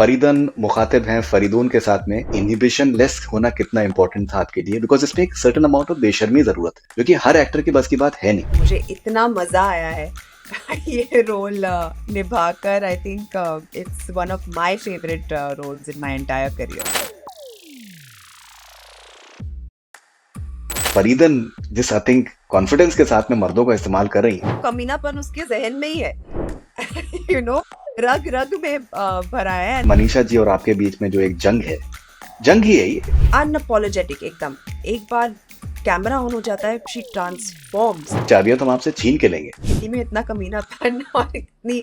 फरीदन मुखातिब हैं फरीदून के साथ में, इनहिबिशन लेस होना कितना इंपॉर्टेंट था आपके लिए? बिकॉज इसमें एक सर्टेन अमाउंट ऑफ बेशर्मी जरूरत है, जो कि हर एक्टर की बस की बात है नहीं। मुझे इतना मजा आया है ये रोल निभाकर। I think it's one of my favourite roles in my entire career. Fareedan जिस आई थिंक कॉन्फिडेंस के साथ में मर्दों का इस्तेमाल कर रही है, कमीनापन उसके जहन में ही है यू नो रग रग में भरा है। मनीषा जी और आपके बीच में जो एक जंग है, जंग ही है ये। अनअपोलोजेटिक एकदम। एक बार कैमरा ऑन हो जाता है, शी ट्रांसफॉर्म्स। चाबियां तो हम आपसे छीन के लेंगे। इसी में इतना कमीनापन और इतनी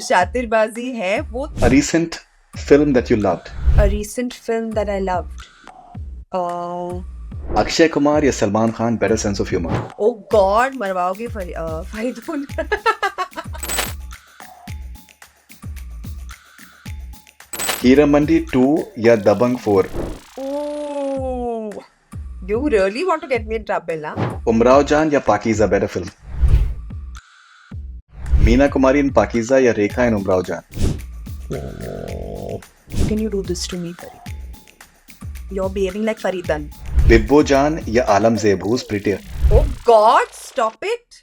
शातिरबाजी है वो। A recent film that you loved? A recent film that I loved. Akshay Kumar या Salman Khan, better sense of humor? Oh God, मरवाओगे Faridoon. Heera Mandi 2 या दबंग 4? Oh, you really want to get me in trouble, huh? Umrao जान या पाकीज़ा better film? मीना कुमारी इन पाकीज़ा या रेखा इन उमराव जान? Can you do this to me, Farid? You're behaving like Faridan. Bibbo जान या आलम ज़ेब, who's prettier? Oh God, stop it!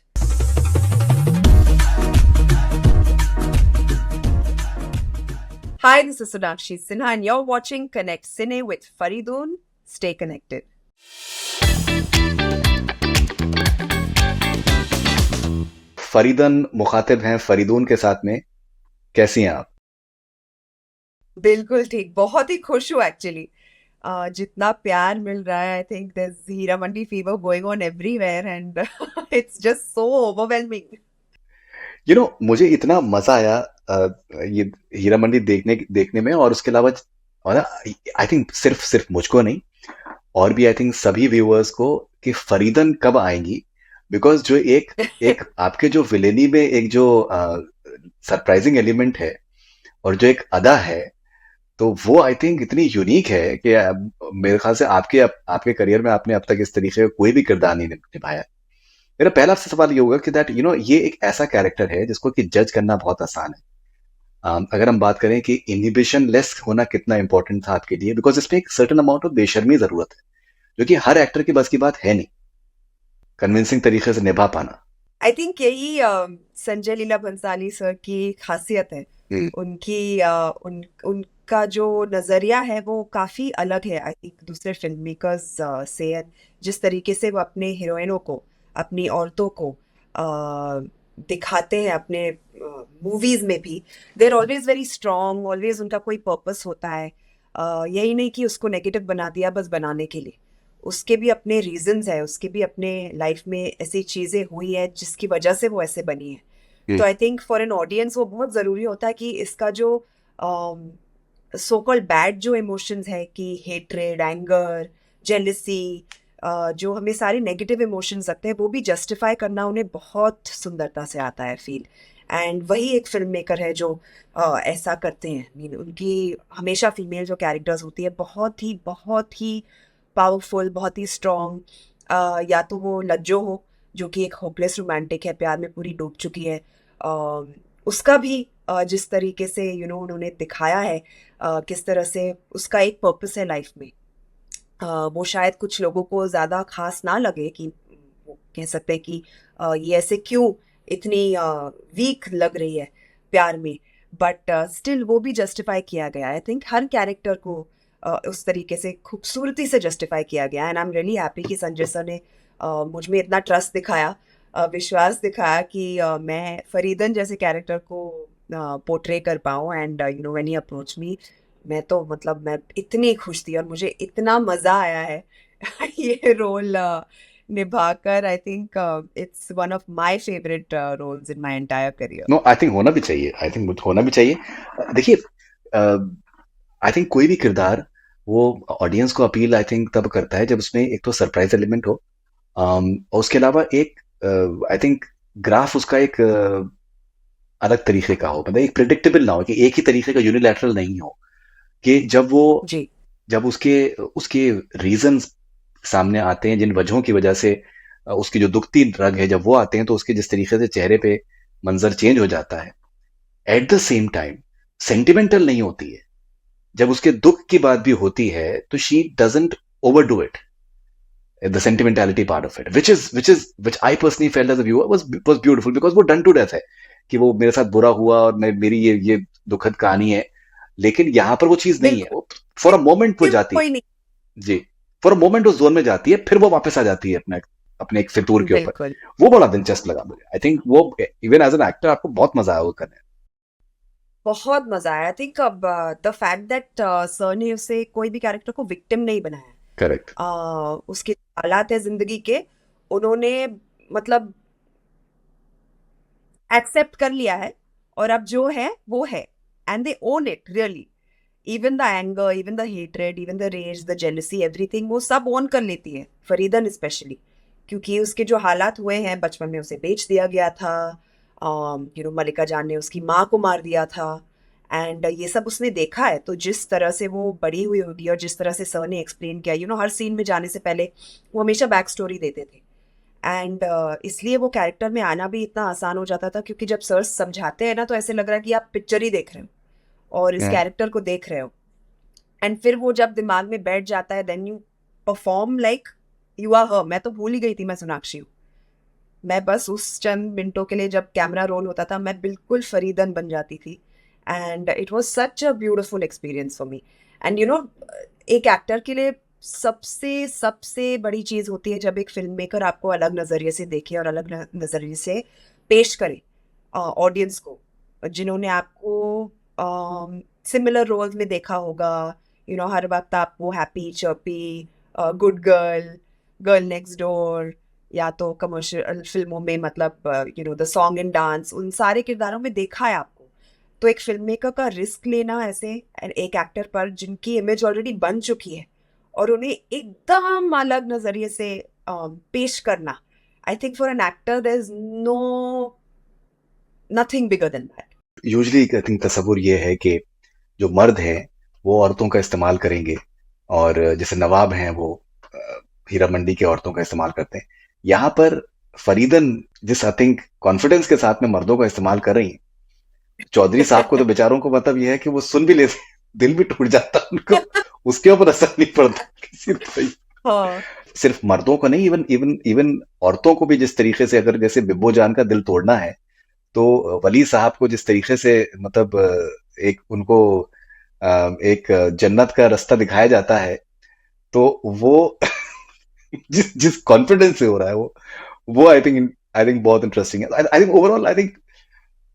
Hi, this is Sonakshi Sinha and you're watching Connect Cine with Faridoon. Stay connected. फरीदन मुखातिब हैं फरीदून के साथ में, कैसी हैं आप? बिल्कुल ठीक, बहुत ही खुश हूँ एक्चुअली। जितना प्यार मिल रहा है, I think there is Heeramandi fever going on everywhere and it's just so overwhelming. You know, मुझे इतना मजा आया ये हीरा मंडी देखने में, और उसके अलावा और आई थिंक सिर्फ मुझको नहीं, और भी आई थिंक सभी व्यूअर्स को, कि फरीदन कब आएंगी। बिकॉज जो एक आपके जो विलेनी में एक जो सरप्राइजिंग एलिमेंट है और जो एक अदा है, तो वो आई थिंक इतनी यूनिक है कि मेरे ख्याल से आपके करियर में आपने अब तक इस तरीके का कोई भी किरदार नहीं निभाया। मेरा पहला आपसे सवाल ये होगा कि दैट यू नो, ये एक ऐसा कैरेक्टर है जिसको कि जज करना बहुत आसान है। अगर हम बात करें कि इनहिबिशन लेस होना कितना इंपॉर्टेंट था आपके लिए, बिकॉज इसमें एक सर्टेन अमाउंट ऑफ बेशर्मी जरूरत है, जो कि हर एक्टर की बस की बात है नहीं, कन्विंसिंग तरीके से निभा पाना। आई थिंक यही संजय लीला भंसाली सर की खासियत है। उनकी उनका जो नजरिया है वो काफी अलग है आई थिंक दूसरे फिल्म मेकर्स से। जिस तरीके से वो अपने हीरोइनों को, अपनी औरतों को दिखाते हैं अपने मूवीज में भी, they are always very strong, always उनका कोई पर्पस होता है। यही नहीं कि उसको नेगेटिव बना दिया बस बनाने के लिए, उसके भी अपने रीजंस है, उसके भी अपने लाइफ में ऐसी चीज़ें हुई है जिसकी वजह से वो ऐसे बनी है। तो आई थिंक फॉर एन ऑडियंस वो बहुत ज़रूरी होता है कि इसका जो सो कॉल्ड बैड जो इमोशंस है, कि हेट्रेड, एंगर, जेलसी, जो हमें सारे नेगेटिव इमोशंस लगते हैं, वो भी जस्टिफाई करना उन्हें बहुत सुंदरता से आता है फील। एंड वही एक फिल्म मेकर है जो ऐसा करते हैं। उनकी हमेशा फीमेल जो कैरेक्टर्स होती है बहुत ही पावरफुल, बहुत ही स्ट्रॉन्ग। या तो वो लज्जो हो जो कि एक होपलेस रोमांटिक है, प्यार में पूरी डूब चुकी है। उसका भी जिस तरीके से उन्होंने दिखाया है, किस तरह से उसका एक पर्पस है लाइफ में। वो शायद कुछ लोगों को ज़्यादा खास ना लगे, कि वो कह सकते हैं कि ये ऐसे क्यों इतनी वीक लग रही है प्यार में, बट स्टिल वो भी जस्टिफाई किया गया। आई थिंक हर कैरेक्टर को उस तरीके से खूबसूरती से जस्टिफाई किया गया। And I am really happy कि संजय सर ने मुझ में इतना ट्रस्ट दिखाया, विश्वास दिखाया कि मैं फरीदन जैसे कैरेक्टर को पोर्ट्रे कर पाऊँ। And when he approach me, मैं इतनी खुश थी और मुझे इतना मज़ा आया है ये रोल निभाकर। I think it's one of my favourite roles in my entire career. No, I think होना भी चाहिए, आई थिंक होना भी चाहिए। देखिए, आई थिंक कोई भी किरदार वो ऑडियंस को अपील आई थिंक तब करता है जब उसमें एक तो सरप्राइज एलिमेंट हो, और उसके अलावा एक आई थिंक ग्राफ उसका एक अलग तरीके का हो, मतलब एक प्रिडिक्टेबल ना हो, कि एक ही तरीके का यूनिलैटरल नहीं हो, कि जब उसके उसके रीजंस सामने आते हैं, जिन वजहों की वजह से उसकी जो दुखती रंग है, जब वो आते हैं तो उसके जिस तरीके से चेहरे पे मंजर चेंज हो जाता है, at the same time sentimental नहीं होती है, जब उसके दुख की बात भी होती है तो she doesn't overdo it, the sentimentality part of it, which I personally felt as a viewer was beautiful, because वो done to death है कि वो मेरे साथ बुरा हुआ और मेरी ये दुखद कहानी है, लेकिन यहाँ पर वो चीज नहीं है, बिल्कुल वो फॉर अ मोमेंट वो जाती कोई है, नहीं। जी, फॉर अ मोमेंट उस जोन में जाती है, फिर वो वापस आ जाती है अपने अपने एक फितूर के ऊपर। बिल्कुल वो बड़ा दिलचस्प लगा मुझे। आई थिंक वो इवन एज एन एक्टर आपको बहुत मजा आया वो करने। बहुत मजा आया। आई थिंक अब द फैक्ट दैट सर ने उसे कोई भी कैरेक्टर को विक्टिम नहीं बनाया। करेक्ट। उसके हालात है जिंदगी के, उन्होंने मतलब एक्सेप्ट कर लिया है, और अब जो है वो है, and they own it really. Even the anger, even the hatred, even the rage, the jealousy, everything वो सब ओन कर लेती है, फरीदन स्पेशली, क्योंकि उसके जो हालात हुए हैं, बचपन में उसे बेच दिया गया था, मलिका जान ने उसकी माँ को मार दिया था, एंड ये सब उसने देखा है। तो जिस तरह से वो बड़ी हुई होगी, और जिस तरह से सर ने एक्सप्लेन किया, हर सीन में जाने से पहले वो हमेशा बैक स्टोरी देते थे, एंड इसलिए वो कैरेक्टर में आना भी इतना आसान हो जाता था, क्योंकि जब सर समझाते हैं ना, तो ऐसे लग रहा है कि आप पिक्चर ही देख रहे हो और इस कैरेक्टर को देख रहे हो, एंड फिर वो जब दिमाग में बैठ जाता है, then you perform like you are her. मैं तो भूल ही गई थी मैं सोनाक्षी हूँ। मैं बस उस चंद मिनटों के लिए, जब कैमरा रोल होता था, मैं बिल्कुल फरीदन बन जाती थी, and it was such a beautiful experience for me. And एक एक्टर के लिए सबसे सबसे बड़ी चीज़ होती है जब एक फिल्म मेकर आपको अलग नज़रिए से देखे और अलग नज़रिए से पेश करे ऑडियंस को, जिन्होंने आपको सिमिलर रोल्स में देखा होगा। हर वक्त आप वो happy chirpy good girl, girl next door, या तो कमर्शियल फिल्मों में, मतलब द सॉन्ग एंड डांस, उन सारे किरदारों में देखा है आपको। तो एक फिल्म मेकर का रिस्क लेना ऐसे एक एक्टर पर जिनकी इमेज ऑलरेडी बन चुकी है, और उन्हें एकदम अलग नजरिए से पेश करना, I think for an actor there is no nothing bigger than that. Usually I think तस्वुर ये है कि जो मर्द हैं वो औरतों का इस्तेमाल करेंगे, और जैसे नवाब हैं वो हीरा मंडी के औरतों का इस्तेमाल करते हैं। यहाँ पर फरीदन जिस आई थिंक कॉन्फिडेंस के साथ में मर्दों का इस्तेमाल कर रही हैं, चौधरी साहब को तो बेचारों को मतलब ये है कि वो सुन भी लेते, दिल भी टूट जाता उनको, उसके ऊपर असर नहीं पड़ता किसी तरह। हाँ सिर्फ मर्दों को नहीं, इवन इवन इवन औरतों को भी जिस तरीके से, अगर जैसे बिब्बो जान का दिल तोड़ना है, तो वली साहब को जिस तरीके से मतलब एक उनको एक जन्नत का रास्ता दिखाया जाता है, तो वो जिस जिस कॉन्फिडेंस से हो रहा है वो आई थिंक बहुत इंटरेस्टिंग है। I think overall I think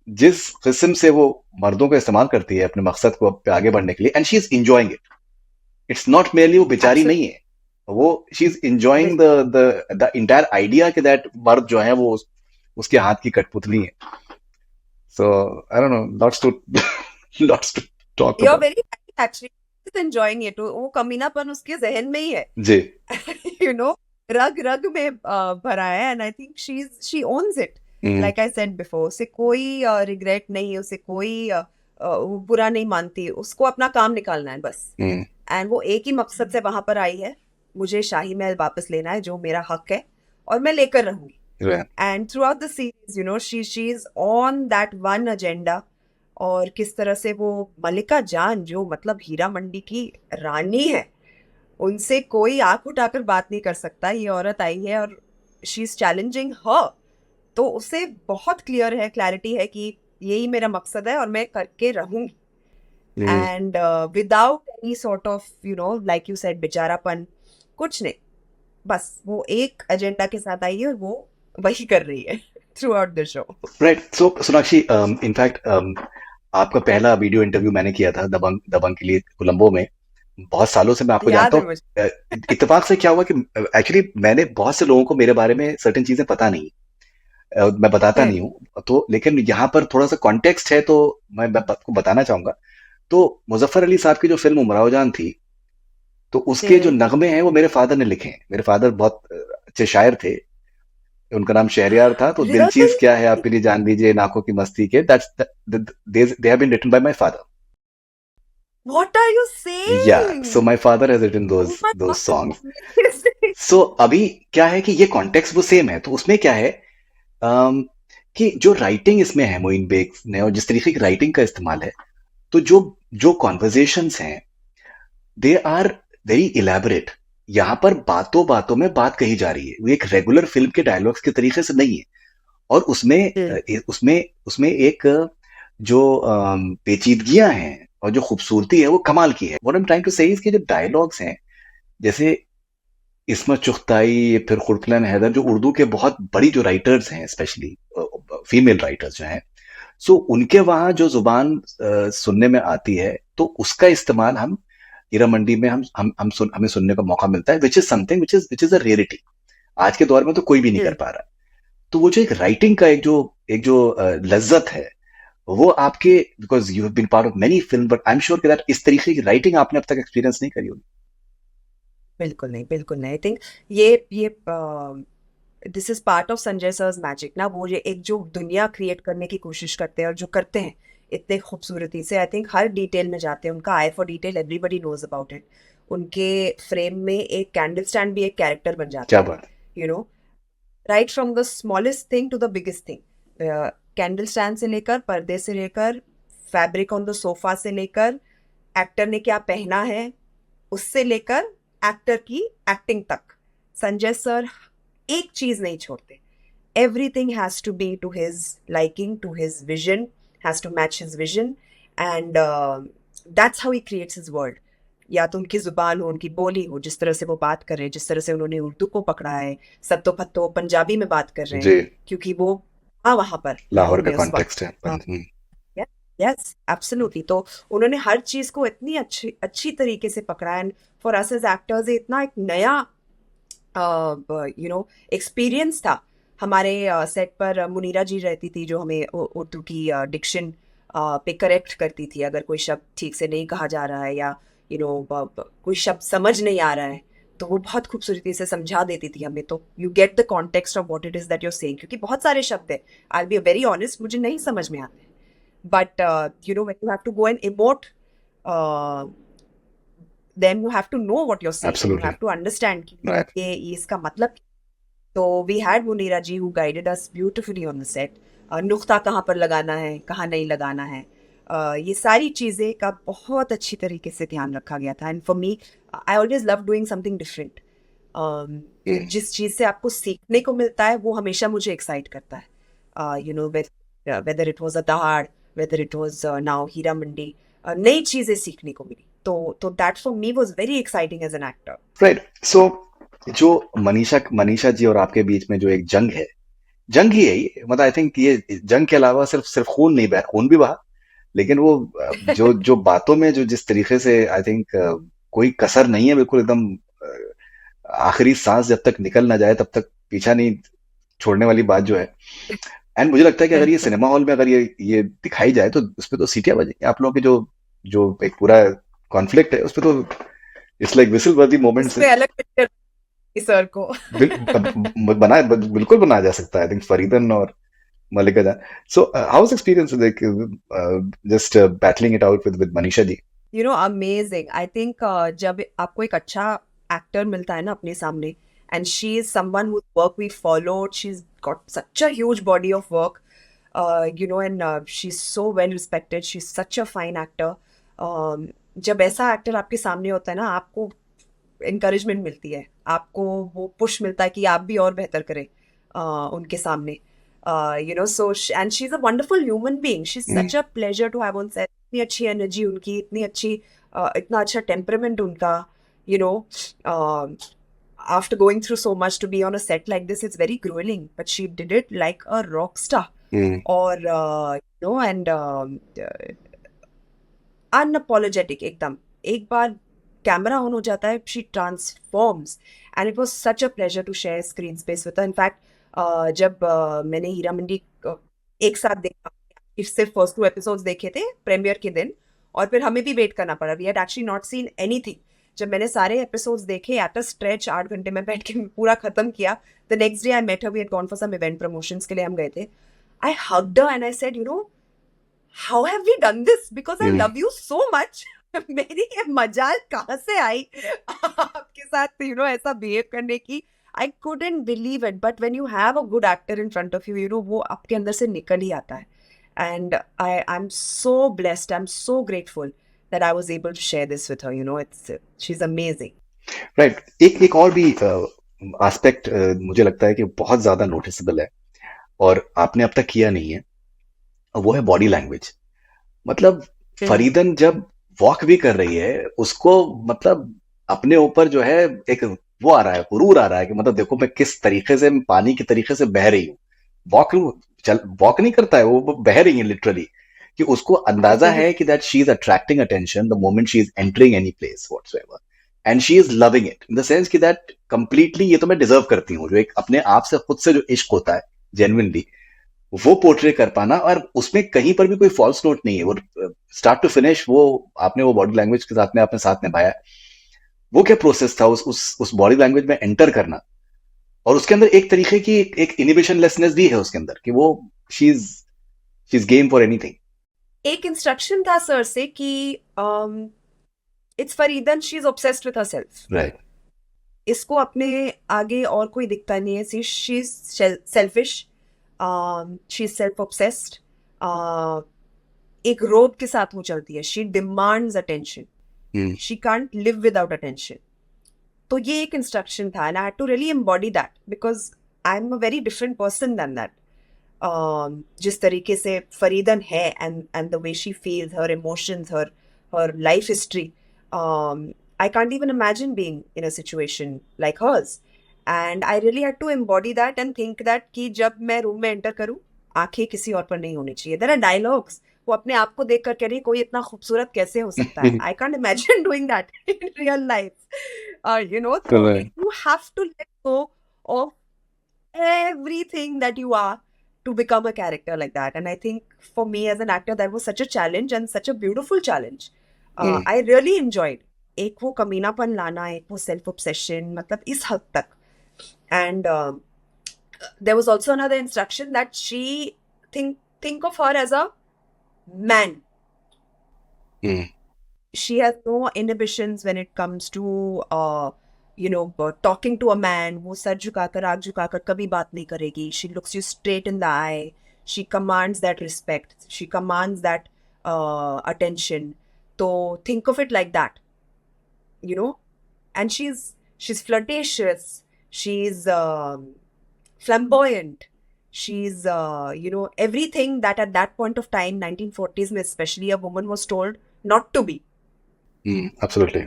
जिस किस्म से वो मर्दों का इस्तेमाल करती है अपने मकसद को आगे बढ़ने के लिए, and she is enjoying it. It's not merely वो बेचारी नहीं है, वो she is enjoying the entire idea कि दैट मर्द जो है वो उसके हाथ की कठपुतली है। So I don't know, lots to talk you are about. Very actually enjoying it. वो कमीनापन उसके जहन में ही है, जी। यू नो रग रग में भरा है, and I think she owns it. Like I said before, उसे कोई रिग्रेट नहीं है, उसे कोई वो बुरा नहीं मानती, उसको अपना काम निकालना है बस। एंड वो एक ही मकसद से वहां पर आई है, मुझे शाही महल वापस लेना है, जो मेरा हक है, और मैं लेकर रहूंगी। And through out the series she is on that one agenda. और किस तरह से वो मलिका जान, जो मतलब हीरा मंडी की रानी है, उनसे कोई आंख उठाकर बात नहीं कर सकता। ये औरत आई है और शी इज चैलेंजिंग हर, तो उसे बहुत क्लियर है, क्लैरिटी है कि यही मेरा मकसद है और मैं करके रहूंगी। And without any sort of like you said बेचारापन, कुछ नहीं, बस वो एक एजेंडा के साथ आई है और वो वही कर रही है through out the show. Right. So Sonakshi, in fact आपका पहला वीडियो इंटरव्यू मैंने किया था दबंग के लिए कोलंबो में। बहुत सालों से मैं आपको याद जानता है हूँ। मुझे। इत्तेफाक से क्या हुआ कि एक्चुअली मैंने बहुत से लोगों को मेरे बारे में सर्टेन चीजें पता नहीं, मैं बताता नहीं हूँ, तो लेकिन यहाँ पर थोड़ा सा कॉन्टेक्स्ट है, तो मैं आपको बताना चाहूंगा। तो मुजफ्फर अली साहब की जो फिल्म उमराव जान थी, तो उसके जो नगमे हैं वो मेरे फादर ने लिखे हैं। मेरे फादर बहुत अच्छे शायर थे, उनका नाम शहरयार था। तो दिल चीज क्या है आप लिए जान लीजिए, नाकों की मस्ती के, they have been written by my father. What are you saying? Yeah, so my father has written those songs. So अभी क्या है कि ये कॉन्टेक्स्ट वो सेम है, तो उसमें क्या है कि जो राइटिंग इसमें है मोइन बेग ने, और जिस तरीके की राइटिंग का इस्तेमाल है, तो जो जो कॉन्वर्जेशंस हैं दे आर वेरी इलेबोरेट। यहाँ पर बातों बातों में बात कही जा रही है, वो एक रेगुलर फिल्म के डायलॉग्स के तरीके से नहीं है। और उसमें उसमें उसमें एक जो पेचीदगियां हैं और जो खूबसूरती है वो कमाल की है। What I am trying to say is कि जो डायलॉग्स हैं, जैसे इस्मत चुगताई, फिर खुर्रम हैदर, जो उर्दू के बहुत बड़ी जो राइटर्स हैं, स्पेशली फीमेल राइटर्स जो हैं, सो उनके वहां जो जुबान सुनने में आती है, तो उसका इस्तेमाल हम हीरा मंडी में हमें सुनने का मौका मिलता है, which is something which is a rarity. आज के दौर में तो कोई भी नहीं कर पा रहा है। तो वो जो एक राइटिंग का एक जो लज्जत है, वो आपके, because you have been part of many film, but I am sure that इस तरीके की राइटिंग आपने अब तक एक्सपीरियंस नहीं करी होगी। बिल्कुल नहीं, बिल्कुल नहीं। आई थिंक ये this is part of Sanjay sir's magic ना, वो ये एक जो दुनिया क्रिएट करने की कोशिश करते हैं और जो करते हैं इतने खूबसूरती से। आई थिंक हर डिटेल में जाते हैं, उनका eye for detail, everybody knows about it. उनके फ्रेम में एक कैंडल स्टैंड भी एक कैरेक्टर बन जाता क्या है, बात। You know, right from the smallest thing to the biggest thing. Candle stand से लेकर, पर्दे से लेकर, फैब्रिक ऑन द सोफा से लेकर, एक्टर ने क्या पहना है उससे लेकर एक्टर की एक्टिंग तक, संजय सर एक चीज नहीं छोड़ते। Everything has to be to his liking, to his vision, has to match his vision, and that's how he creates his world. या तो उनकी जुबान हो, उनकी बोली हो, जिस तरह से वो बात कर रहे हैं, जिस तरह से उन्होंने उर्दू को पकड़ा है, सत्तो पत्तो पंजाबी में बात कर रहे हैं, जी, क्योंकि वो हाँ वहां पर लाहौर लाहौर का में उस वक्त। कॉन्टेक्स्ट है। Yes absolutely. तो उन्होंने हर चीज को इतनी अच्छी अच्छी तरीके से पकड़ा, and for us as actors इतना एक नया एक्सपीरियंस था। हमारे सेट पर मुनीरा जी रहती थी, जो हमें उर्दू की डिक्शन पे करेक्ट करती थी अगर कोई शब्द ठीक से नहीं कहा जा रहा है, या कोई शब्द समझ नहीं आ रहा है, तो वो बहुत खूबसूरती से समझा देती थी हमें। तो you get the context of what it is that you are saying, क्योंकि बहुत सारे शब्द है, I will be very honest, मुझे नहीं समझ में आते। But when you have to go and emote, uh, then you have to know what you're saying, and you absolutely have to understand कि राइट। ये इसका मतलब। तो we had Munira ji who guided us beautifully on the set. नुक्ता कहाँ पर लगाना है, कहाँ नहीं लगाना है, ये सारी चीज़ें का बहुत अच्छी तरीके से ध्यान रखा गया था। And for me, I always love doing something different. जिस चीज़ से आपको सीखने को मिलता है वो हमेशा मुझे एक्साइट करता है। Weather it was a Dahaad, whether it was now Heera Mandi, नई चीज़ें सीखने को मिली। तो that for me was very exciting as an actor. Right. So जो मनीषा मनीषा जी और आपके बीच में जो एक जंग है, जंग ही है ये, मतलब आई थिंक ये जंग के अलावा सिर्फ सिर्फ खून नहीं बहा, खून भी बहा, लेकिन वो जो जो बातों में जो जिस तरीके से आई थिंक कोई कसर नहीं है, बिल्कुल एकदम आखिरी सांस जब तक निकल ना जाए तब तक पीछा नहीं छोड़ने वाली बात जो है। एंड मुझे लगता है कि अगर ये बिल्कुल सिनेमा हॉल में अगर ये दिखाई जाए तो उसपे तो सीटियां बजेंगी। आप लोगों के जो जो एक पूरा कॉन्फ्लिक्ट है उसपे तो इट्स लाइक विसल वर्दी उस मोमेंट्स है। पे अलग पिक्चर सर को। बिल्कुल बनाया जा सकता है, आई थिंक फरीदन और Mallika Jaan. So how was experience like just battling it out with Manisha ji. Amazing. I think जब आपको एक अच्छा एक्टर मिलता है ना अपने सामने, and she is someone whose work we followed, she is got such a huge body of work, and she is so well respected, she is such a fine actor. जब ऐसा एक्टर आपके सामने होता है ना, आपको इनकरेजमेंट मिलती है, आपको वो पुश मिलता है कि आप भी और बेहतर करें उनके सामने। So and she is a wonderful human being, she is such a pleasure to have on set. इतनी अच्छी एनर्जी उनकी, इतनी अच्छी इतना अच्छा टेम्परामेंट उनका, you know after going through so much to be on a set like this, it's very grueling, but she did it like a rock star. Or and unapologetic एकदम। एक बार कैमरा ऑन हो जाता है, she transforms, and it was such a pleasure to share screen space with her. In fact जब मैंने हीरा मंडी एक साथ देखा, सिर्फ फर्स्ट 2 एपिसोड्स देखे थे प्रीमियर के दिन, और फिर हमें भी वेट करना पड़ा, we had actually not seen anything. जब मैंने सारे एपिसोड्स देखे एट अ स्ट्रेच, 8 घंटे में बैठ के पूरा खत्म किया, the next day I met her, we had gone for some event promotions के लिए हम गए थे। I hugged her and I said, how have we done this? Because I love you so much. मेरी ये मजाल कहाँ से आई आपके साथ ऐसा बिहेव करने की? आई couldn't believe it. But when you have a good actor in front of you, वो आपके अंदर से निकल ही आता है। And I'm so blessed, I'm so grateful that I was able to share this with her. She's amazing. Right, एक और भी एस्पेक्ट मुझे लगता है कि बहुत ज्यादा नोटिसेबल है और आपने अब तक किया नहीं है, वो है बॉडी लैंग्वेज। मतलब हम्म। फरीदन जब वॉक भी कर रही है, उसको मतलब अपने ऊपर जो है एक वो आ रहा है, गुरूर आ रहा है कि मतलब देखो मैं किस तरीके से, पानी के तरीके से बह रही हूँ। वॉक चल वॉक नहीं करता है वो बह रही है लिटरली, कि उसको अंदाजा है कि that she is attracting attention the moment she is entering any place whatsoever, and she is loving it in the sense कि दैट कंप्लीटली ये तो मैं डिजर्व करती हूँ, जो एक अपने आप से खुद से जो इश्क होता है जेन्युइनली, वो पोर्ट्रे कर पाना, और उसमें कहीं पर भी कोई फॉल्स नोट नहीं है, वो स्टार्ट टू फिनिश वो आपने वो बॉडी लैंग्वेज के साथ में आपने साथ निभाया। वो क्या प्रोसेस था उस बॉडी लैंग्वेज में एंटर करना, और उसके अंदर एक तरीके की एक इनिबिशन लेसनेस भी है उसके अंदर, कि वो she is game for anything. एक इंस्ट्रक्शन था सर से कि it's Fareedan, she is obsessed with herself. Right. इसको अपने आगे और कोई दिखता नहीं है। She is selfish, she is self obsessed. एक रोब के साथ वो चलती है। She demands attention, she can't live without attention. तो ये एक इंस्ट्रक्शन था, and I had to really embody that because I am a very different person then that. जिस तरीके से फरीदन है, and the way she feels, her emotions, her life history, I can't even imagine being in a situation like hers. And I really had to embody that and think that कि जब मैं room में enter करूँ, आंखें किसी और पर नहीं होनी चाहिए। There are dialogues, वो अपने आप को देख कर कह रही है, कोई इतना खूबसूरत कैसे हो सकता है? I can't imagine doing that in real life. So you have to let go of everything that you are to become a character like that. And I think for me as an actor, that was such a challenge and such a beautiful challenge. I really enjoyed एक वो कमीनापन लाना, एक वो self obsession, मतलब इस हद तक. And there was also another instruction that she think of her as a man. She has no inhibitions when it comes to talking to a man. वो सर झुकाकर, आँख झुकाकर कभी बात नहीं करेगी. She looks you straight in the eye. She commands that respect. She commands that attention. So think of it like that, and she's flirtatious. She's flamboyant. She's everything that at that point of time, 1940s में especially, a woman was told not to be. Absolutely.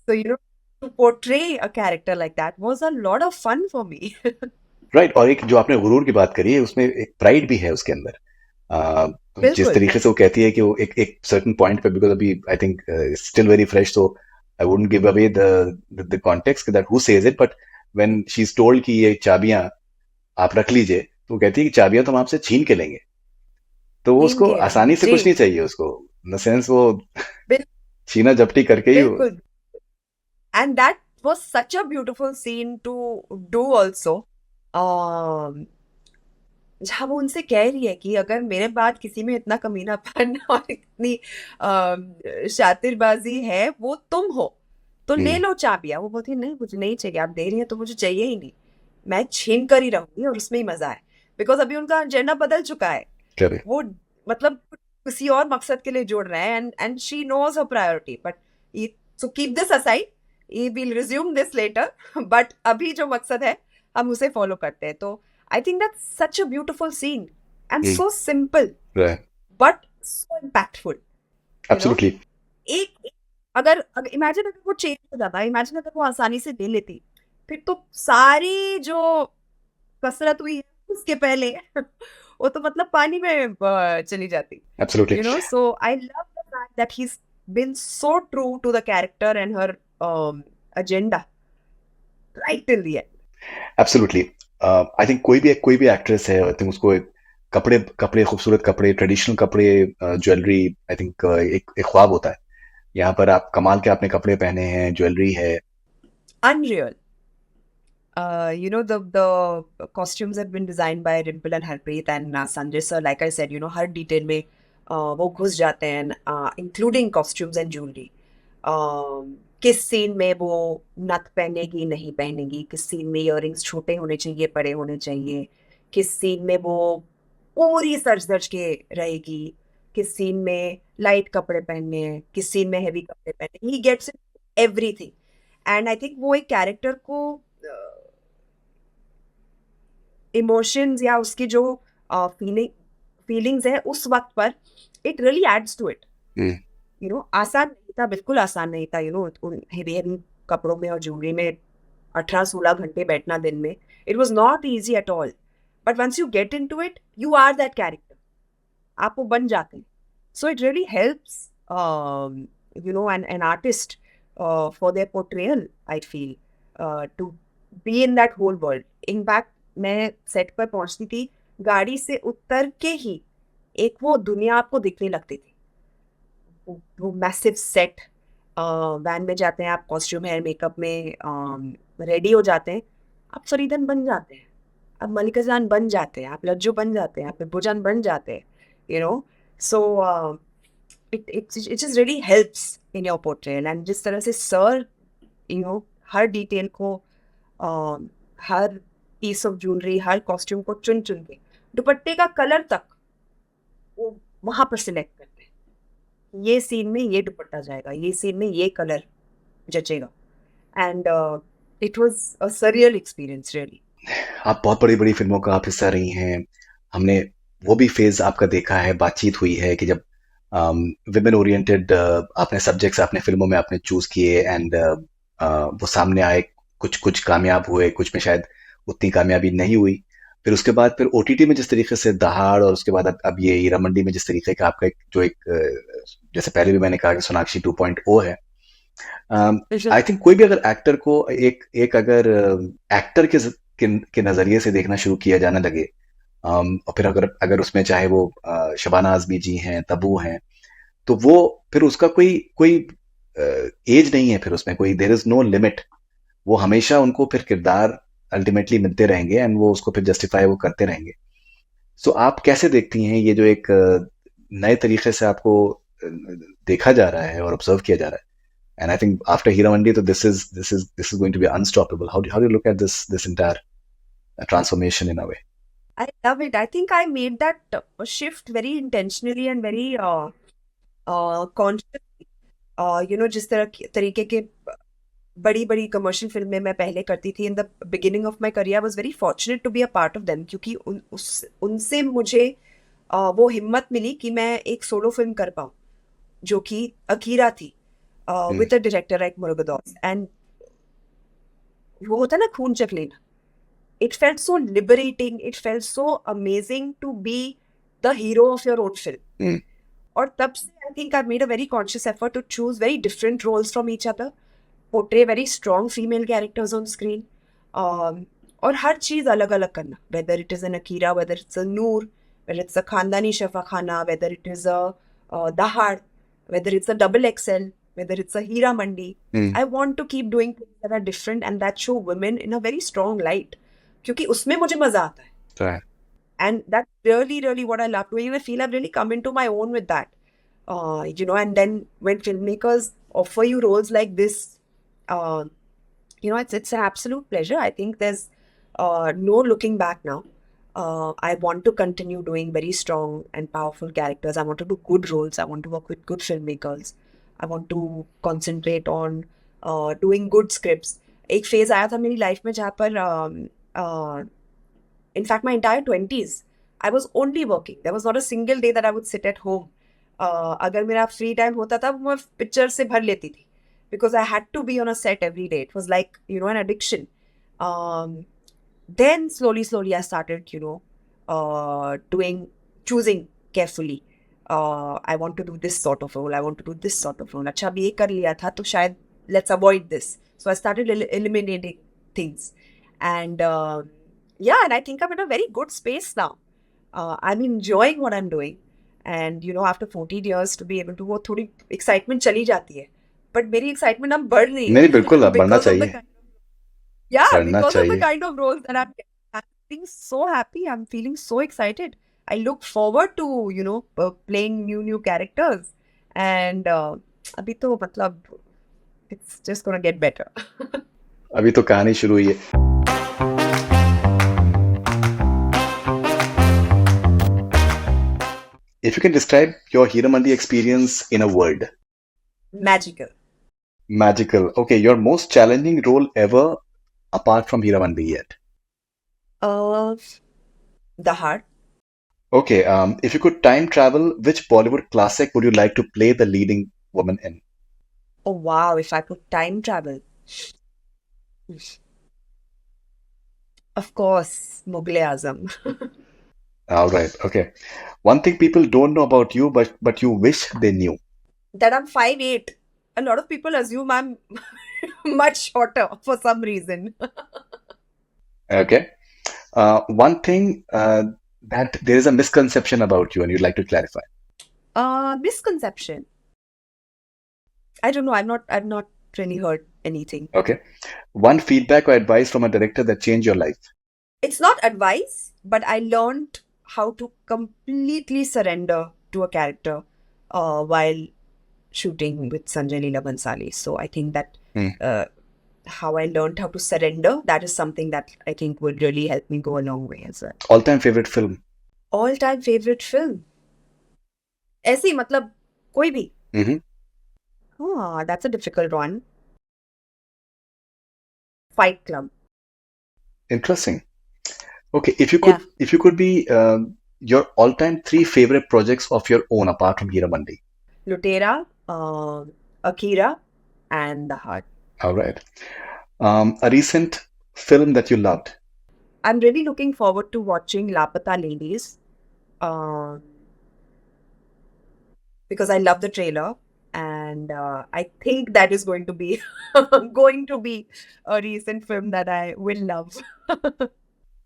So to portray a character like that was a lot of fun for me. Right, और एक जो आपने गुरूर की बात करी है, उसमें एक प्राइड भी है उसके अंदर। जिस बिल्कुल. तरीके से वो कहती है कि वो एक सर्टेन पॉइंट पे, बिकॉज अभी I think still very fresh, so I wouldn't give away the context that who says it, but when she is told कि ये चाबियां आप रख लीजिए, तो वो कहती है कि चाबियां तो हम आपसे छीन के लेंगे। तो वो छीन उसको के आसानी से जी. कुछ नहीं चाहिए उसको, इन द सेंस वो बिल- छीना झपटी करके ही बिल्कुल. And that was such a beautiful scene to do also. Um, जहाँ वो उनसे कह रही है कि अगर मेरे बाद किसी में इतना कमीनापन और इतनी शातिरबाजी है, वो तुम हो, तो ले लो चाबियां. वो बोलती है, नहीं मुझे नहीं चाहिए, आप दे रही हैं तो मुझे चाहिए ही नहीं, मैं छीन कर ही रहूंगी, और उसमें ही मजा है. बिकॉज अभी उनका एजेंडा बदल चुका है. करेक्ट। वो मतलब किसी और मकसद के लिए जोड़ रहे हैं, and she knows her priority. But so keep this aside, ये will resume this later. But अभी जो मकसद है, हम उसे फॉलो करते हैं. तो I think that's such a beautiful scene and so simple, right, but so impactful. Absolutely. अगर इमेजिन अगर वो चेंज हो जाता, इमेजिन अगर वो आसानी से ले लेती, फिर तो सारी जो कसरत हुई है उसके पहले वो तो मतलब पानी में चली जाती. Absolutely. So I love the fact that he's been so true to the character and her agenda right till the end. Absolutely. I think कोई भी एक्ट्रेस है, आई थिंक उसको कपड़े खूबसूरत कपड़े, ट्रेडिशनल कपड़े, ज्वेलरी, आई थिंक एक ख्वाब होता है। यहाँ पर आप कमाल के आपने कपड़े पहने हैं, ज्वेलरी है। Unreal. The costumes have been designed by Rimple and Harpreet and Sanjay sir. Like I said, her detail में वो घुस जाते हैं, including costumes and jewelry. किस सीन में वो नथ पहनेगी, नहीं पहनेगी, किस सीन में इयररिंग्स छोटे होने चाहिए, बड़े होने चाहिए, किस सीन में वो पूरी सज-धज के रहेगी, किस सीन में लाइट कपड़े पहनने हैं, किस सीन में हेवी कपड़े पहनने हैं, he gets everything. And I think वो एक कैरेक्टर को इमोशंस या उसकी जो फीलिंग्स है उस वक्त पर, it really adds to it. Hmm, आसान नहीं था, बिल्कुल आसान नहीं था, उन हेवी हेवी कपड़ों में और ज्वेलरी में 18-16 घंटे बैठना दिन में। It was not easy at all, but once you get into it, you are that character, आप वो बन जाते हैं। So it really helps an artist for their portrayal, I feel, to be in that whole world. In fact मैं set पर पहुंचती थी, गाड़ी से उतर के ही एक वो दुनिया आपको दिखने लगती थी। वो मैसिव सेट, वैन में जाते हैं आप, कॉस्ट्यूम हेयर मेकअप में रेडी हो जाते हैं, आप फरीदन बन जाते हैं, आप मलिका जान बन जाते हैं, आप लज्जू बन जाते हैं, आप बिब्बू जान बन जाते हैं, सो it just really helps in your portrayal। and जिस तरह से सर हर डिटेल को, हर पीस ऑफ ज्वेलरी, हर कॉस्ट्यूम को चुन चुन के, दुपट्टे का कलर तक वो वहां पर सिलेक्ट करते हैं, ये सीन में ये दुपट्टा जाएगा, ये सीन में ये कलर जचेगा। And it was a surreal experience really. आप बहुत बड़ी बड़ी फिल्मों का आप हिस्सा रही हैं। हमने वो भी फेज आपका देखा है, बातचीत हुई है कि जब विमेन ओरिएंटेड आपने सब्जेक्ट्स अपने फिल्मों में आपने चूज किए एंड वो सामने आए, कुछ कुछ कामयाब हुए, कुछ में शायद उतनी कामयाबी नहीं हुई। फिर उसके बाद फिर ओटीटी में जिस तरीके से दहाड़, और उसके बाद अब ये हीरा मंडी में जिस तरीके का आपका जो जैसे पहले भी मैंने कहा कि सोनाक्षी 2.0 है। आई थिंक कोई भी अगर एक्टर को एक अगर एक्टर के नजरिए से देखना शुरू किया जाने लगे, और फिर अगर अगर उसमें चाहे वो शबाना आजमी जी हैं, तब्बू हैं, तो वो फिर उसका कोई कोई एज नहीं है, फिर उसमें कोई देयर इज नो लिमिट। वो हमेशा उनको फिर किरदार अल्टीमेटली मिलते रहेंगे एंड वो उसको फिर जस्टिफाई वो करते रहेंगे। सो आप कैसे देखती हैं ये जो एक नए तरीके से आपको देखा जा रहा है और ऑब्जर्व किया जा रहा है? And I think after Hiramandi, so this is going to be unstoppable. How do you look at this entire transformation in a way? I love it. I think I made that shift very intentionally and very consciously. जिस तरीके के बड़ी बड़ी commercial फिल्में मैं पहले करती थी in the beginning of my career, was very fortunate to be a part of them, क्योंकि उनसे मुझे वो हिम्मत मिली कि मैं एक सोलो फिल्म कर पाऊँ, जो कि अकीरा थी, with a director like Murugadoss. And वो होता है ना खून चख लेना, it felt so liberating, it felt so amazing to be the hero of your own film। और तब से I think I've made a very conscious effort to choose very different roles from each other, portray very strong female characters on screen, और हर चीज़ अलग अलग करना, whether it is an Akira, whether it's a Noor, whether it's a Khandani Shafaqana, whether it is a Dahad, whether it's a Double XL, whether it's a Hira Mandi। I want to keep doing things that are different and that show women in a very strong light, क्योंकि उसमें मुझे मजा आता है। Right. And that's really, really what I love doing. And I feel I've really come into my own with that. And then when filmmakers offer you roles like this, it's an absolute pleasure. I think there's no looking back now. I want to continue doing very strong and powerful characters. I want to do good roles. I want to work with good filmmakers. I want to concentrate on doing good scripts. एक phase आया था मेरी life में जहाँ पर in fact my entire 20s I was only working. There was not a single day that I would sit at home. अगर मेरा free time होता था मैं पिक्चर से भर लेती थी, because I had to be on a set every day. It was like an addiction. Then slowly I started choosing carefully. I want to do this sort of role, I want to do this sort of role. अच्छा, अभी ये कर लिया था तो शायद let's avoid this. So I started eliminating things. And and I think I'm in a very good space now. I'm enjoying what I'm doing. And after 14 years to be able to, वो थोड़ी excitement चली जाती है, but मेरी excitement अब बढ़ रही है नहीं, बिल्कुल अब बढ़ना because of the चाहिए, बढ़ना because of the चाहिए। kind of roles that I'm getting. I'm feeling so happy. I'm feeling so excited. I look forward to playing new characters. And अभी तो मतलब it's just gonna get better. अभी तो कहानी शुरू हुई है। If you can describe your Hiramandi experience in a word. Magical. Magical. Okay, your most challenging role ever apart from Hiramandi yet. Uh, the Heart. Okay, if you could time travel, which Bollywood classic would you like to play the leading woman in? Oh wow, if I could time travel. Of course, Mughal Azam. All right, okay. One thing people don't know about you, but you wish they knew. That I'm 5'8". A lot of people assume I'm much shorter for some reason. Okay. One thing that there is a misconception about you, and you'd like to clarify. Misconception. I don't know. I've not really heard anything. Okay. One feedback or advice from a director that changed your life. It's not advice, but I learned how to completely surrender to a character while shooting with Sanjay Leela Bhansali. So I think that Hmm. how I learned how to surrender, that is something that I think will really help me go a long way as well. All-time favorite film. All-time favorite film? ऐसे ही मतलब कोई भी? Mm-hmm. That's a difficult one. Fight Club. Interesting. Okay, if you Yeah. could be your all-time three favorite projects of your own apart from Hiramandi. Lutera, Akira, and The Heart. All right. A recent film that you loved. I'm really looking forward to watching Lapata Ladies uh, because I love the trailer, and I think that is going to be going to be a recent film that I will love.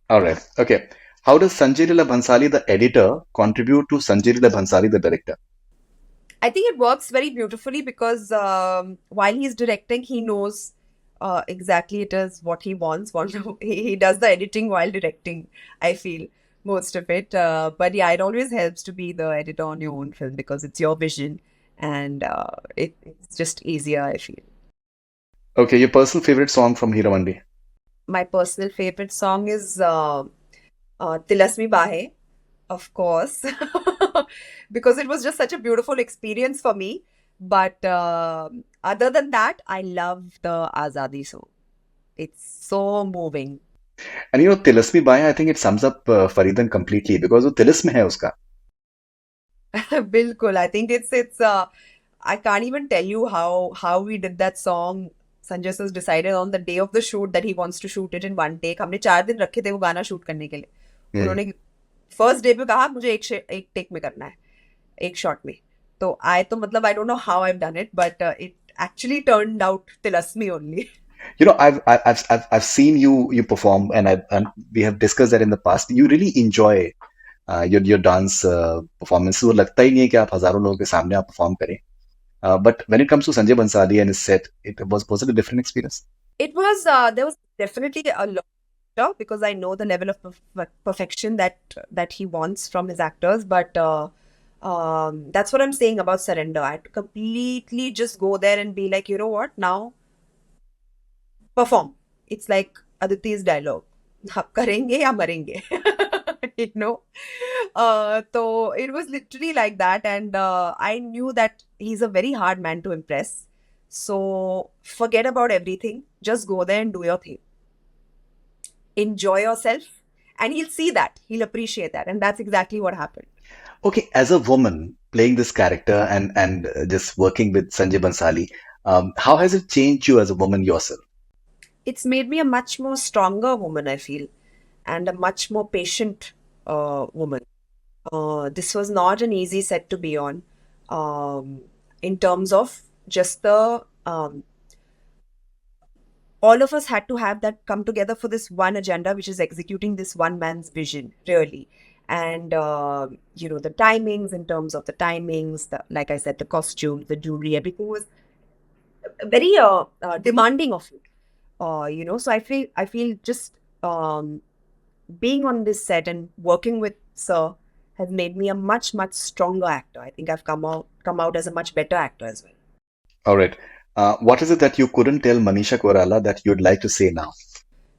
All right. Okay. How does Sanjay Leela Bhansali, the editor, contribute to Sanjay Leela Bhansali, the director? I think it works very beautifully because while he's directing, he knows exactly it is what he wants. He does the editing while directing, I feel, most of it. But yeah, it always helps to be the editor on your own film because it's your vision and it's just easier, I feel. Okay, your personal favorite song from Hiramandi. My personal favorite song is Tilasmi Bahe, of course, because it was just such a beautiful experience for me. But other than that, I love the Azadi song. It's so moving. And you know, Tilasmi Bai, I think it sums up Faridan completely because वो तिलिस्म में है उसका. Bilkul. I think it's I can't even tell you how we did that song. Sanjay sir decided on the day of the shoot that he wants to shoot it in one take. हमने 4 दिन रखे थे वो गाना shoot करने के लिए. उन्होंने फर्स्ट डे पे कहा मुझे एक टेक में करना है, एक शॉट में. तो I मतलब I don't know how I've done it, but it actually turned out Tilasmi only. You know, I've seen you perform, and we have discussed that in the past. You really enjoy your dance performance. वो लगता ही नहीं है कि आप हजारों लोगों के सामने आप perform करें. But when it comes to Sanjay Bansali and his set, was it a different experience? It was there was definitely a lot because I know the level of perfection that he wants from his actors, but that's what I'm saying about surrender. I had to completely just go there and be like, you know what, now perform. It's like Aditi's dialogue. आप करेंगे या मरेंगे. You know, so it was literally like that, and I knew that he's a very hard man to impress. So forget about everything. Just go there and do your thing. Enjoy yourself, and he'll see that. He'll appreciate that, and that's exactly what happened. Okay, as a woman playing this character and just working with Sanjay Bansali, how has it changed you as a woman yourself? It's made me a much more stronger woman, I feel, and a much more patient woman. This was not an easy set to be on, in terms of just the all of us had to have that come together for this one agenda, which is executing this one man's vision, really. And you know, the timings, in terms of the timings, like I said, the costumes, the jewelry, everything was very demanding of you. You know, so I feel just being on this set and working with Sir has made me a much stronger actor. I think I've come out as a much better actor as well. All right. What is it that you couldn't tell Manisha Koirala that you'd like to say now?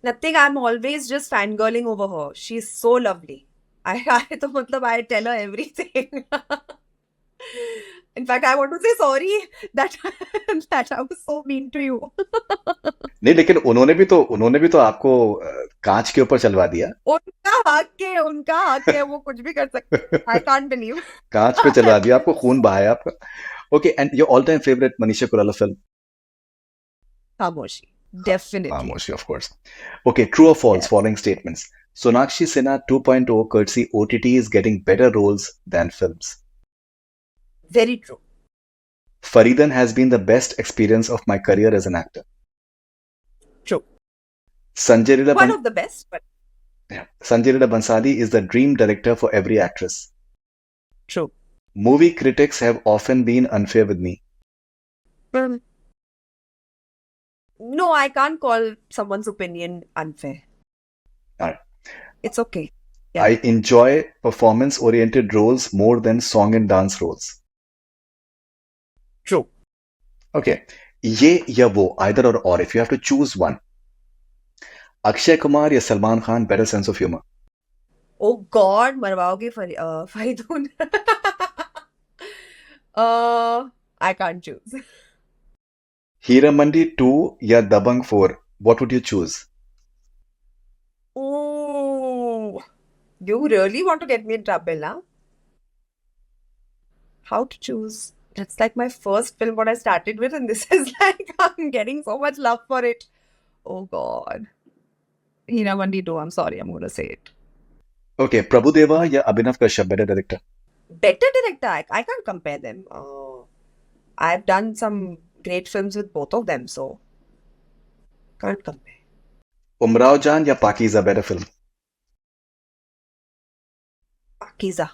Nothing. I'm always just fangirling over her. She's so lovely. I तो मतलब I tell her everything. In fact, I want to say sorry that that I was so mean to you. नहीं, लेकिन उन्होंने भी तो आपको कांच के ऊपर चलवा दिया। उनका हक है, वो कुछ भी कर सकते। I can't believe. कांच पे चलवा दिया, आपको खून बहाया आपका। Okay, and your all time favourite Manisha Koirala film? Khamoshi, definitely. Khamoshi, of course. Okay, true or false? Yes. Following statements. Sonakshi Sinha 2.0 courtesy OTT is getting better roles than films. Very true. Faridan has been the best experience of my career as an actor. True. Sanjay Leela One of the best, but Sanjay Leela Bhansali is the dream director for every actress. true. Movie critics have often been unfair with me. No, I can't call someone's opinion unfair. Alright. It's okay. Yeah. I enjoy performance-oriented roles more than song and dance roles. True. Okay. ये या वो, either or if you have to choose one. Akshay Kumar या Salman Khan, better sense of humor. Oh God, मरवाओगे Faridoon. I can't choose. Hira Mandi 2 या Dabangg 4, what would you choose? Oh, you really want to get me in trouble, huh? How to choose? That's like my first film what I started with, and this is like I'm getting so much love for it. Oh God. Hira Mandi 2, I'm sorry, I'm gonna say it. Okay, Prabhudeva या Abhinav Kashyap, better director. Better director, I can't compare them. I've done some great films with both of them, so can't compare. Umrao Jaan या Pakiza, better film. Pakiza.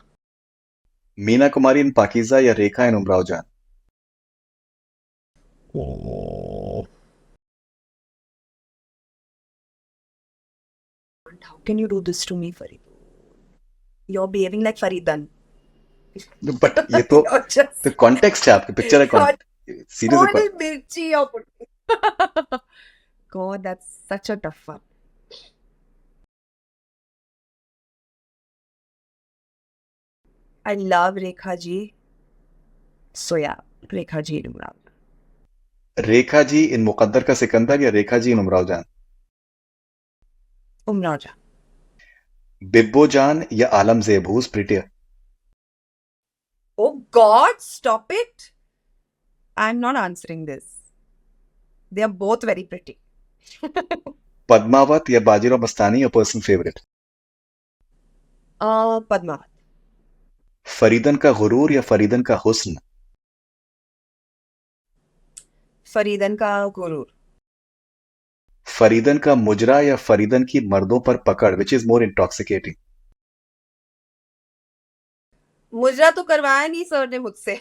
Meena Kumari in Pakiza या Rekha in Umrao Jaan. How can you do this to me, Farid? You're behaving like Faridan. But ये तो You're just the context है आपके picture है series है Only Mirchi you're putting. God, that's such a tough one. I love Rekha ji. So yeah, Rekha ji in Umrao. Rekha ji इन मुकद्दर का सिकंदर या रेखा जी इन उमराव जान. Umrao ja. Bibbo जान या आलम ज़ेब, who's prettier? Oh God, stop it. I'm not answering this. They are both very pretty. Padmaavat या Bajirao Mastani, your personal favorite? Padmavat. फरीदन का गुरूर या फरीदन का हुस्न? फरीदन का गुरूर. फरीदन का मुजरा या फरीदन की मर्दों पर पकड़, which is more intoxicating? मुजरा तो करवाया नहीं सर ने मुझसे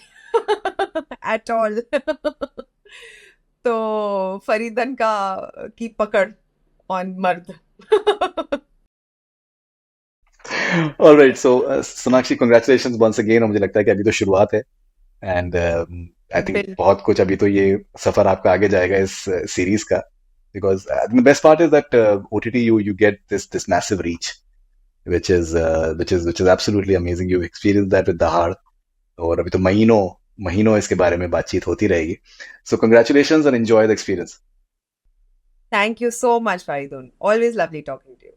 एट ऑल. तो फरीदन का की पकड़ ऑन मर्द. All right, so Sonakshi, congratulations once again. और मुझे लगता है कि अभी तो शुरुआत है and I think बहुत कुछ अभी तो ये सफर आपका आगे जाएगा इस सीरीज का, because the best part is that OTT you get this massive reach, which is absolutely amazing. You experienced that with Dahad, और अभी तो महीनों इसके बारे में बातचीत होती रहेगी. So congratulations and enjoy the experience. Thank you so much, Faridun. Always lovely talking to you.